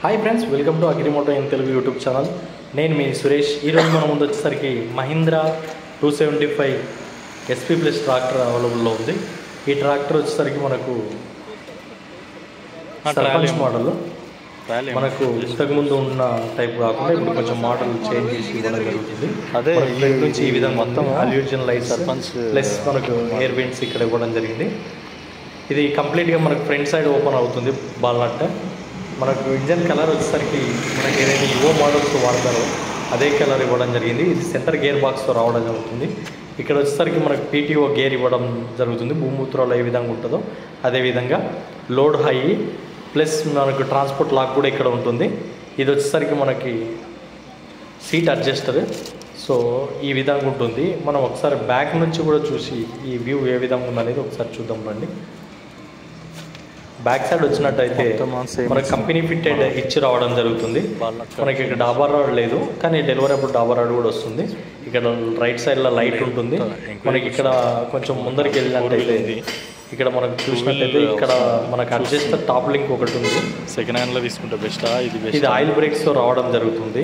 Hi friends, welcome to Agrimoto in Telugu YouTube channel. నేను మీ సురేష్. ఈరోజు మన ముందు వచ్చేసరికి మహీంద్రా 275 SP ప్లస్ ట్రాక్టర్ అవైలబుల్లో ఉంది. ఈ ట్రాక్టర్ వచ్చేసరికి మనకు సర్పంచ్ మోడల్, మనకు ఇంతకుముందు ఉన్న టైప్ కాకుండా ఇప్పుడు కొంచెం మోడల్ చేంజ్ చేసి ఇవ్వడం జరుగుతుంది. అదే నుంచి ఈ విధంగా మొత్తం అల్యూజన్ లైట్స్ ప్లస్ మనకు ఎయిర్ వెంట్స్ ఇక్కడ ఇవ్వడం జరిగింది. ఇది కంప్లీట్గా మనకు ఫ్రంట్ సైడ్ ఓపెన్ అవుతుంది బాల్నట్. మనకు ఇంజన్ కలర్ వచ్చేసరికి మనకి ఏదైతే యువో మోడల్స్ వాడతారో అదే కలర్ ఇవ్వడం జరిగింది. ఇది సెంటర్ గేర్ బాక్స్తో రావడం జరుగుతుంది. ఇక్కడ వచ్చేసరికి మనకు PTO గేర్ ఇవ్వడం జరుగుతుంది. భూమూత్రాలు ఏ విధంగా ఉంటుందో అదేవిధంగా లోడ్ హై ప్లస్ మనకు ట్రాన్స్పోర్ట్ లాక్ కూడా ఇక్కడ ఉంటుంది. ఇది వచ్చేసరికి మనకి సీట్ అడ్జస్టర్. సో ఈ విధంగా ఉంటుంది. మనం ఒకసారి బ్యాక్ నుంచి కూడా చూసి ఈ వ్యూ ఏ విధంగా ఉందనేది ఒకసారి చూద్దాం రండి. బ్యాక్ సైడ్ వచ్చినట్టయితే మనకి కంపెనీ ఫిట్టెడ్ ఇచ్చి రావడం జరుగుతుంది. మనకి ఇక్కడ డాబర్ రాడ్ లేదు, కానీ డెలివరబుల్ డాబర్ రాడ్ కూడా వస్తుంది. ఇక్కడ రైట్ సైడ్లో లైట్ ఉంటుంది. మనకి ఇక్కడ కొంచెం ముందరికి వెళ్ళినట్టయితే ఇక్కడ మనకు చూసినట్టయితే ఇక్కడ మనకు అడ్జస్టర్ టాప్ లింక్ ఒకటి ఉంది. సెకండ్ హ్యాండ్లో తీసుకుంటే బెస్టా? ఇది ఆయిల్ బ్రేక్స్తో రావడం జరుగుతుంది.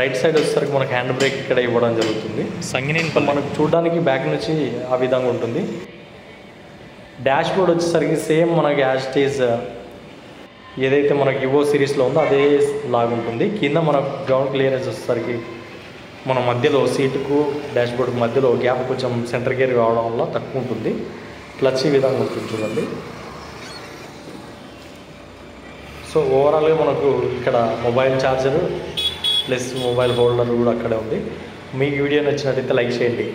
రైట్ సైడ్ వచ్చేసరికి మనకు హ్యాండ్ బ్రేక్ ఇక్కడ ఇవ్వడం జరుగుతుంది. సంగినేని మనకు చూడడానికి బ్యాక్ నుంచి ఆ విధంగా ఉంటుంది. డాష్ బోర్డ్ వచ్చేసరికి సేమ్ మనకి యాజ్ ఇట్ ఈజ్ ఏదైతే మనకి యువో సిరీస్లో ఉందో అదే లాగా ఉంటుంది. కింద మనకు గ్రౌండ్ క్లియరెన్స్ వచ్చేసరికి మన మధ్యలో సీటుకు డాష్ బోర్డ్ మధ్యలో గ్యాప్ కొంచెం సెంటర్ గేర్ కావడం వల్ల తక్కువ ఉంటుంది. క్లచ్ ఈ విధంగా ఉంటుంది చూడండి. సో ఓవరాల్గా మనకు ఇక్కడ mobile charger plus mobile holder కూడా అక్కడే ఉంది. మీకు వీడియో నచ్చినట్టయితే లైక్ చేయండి.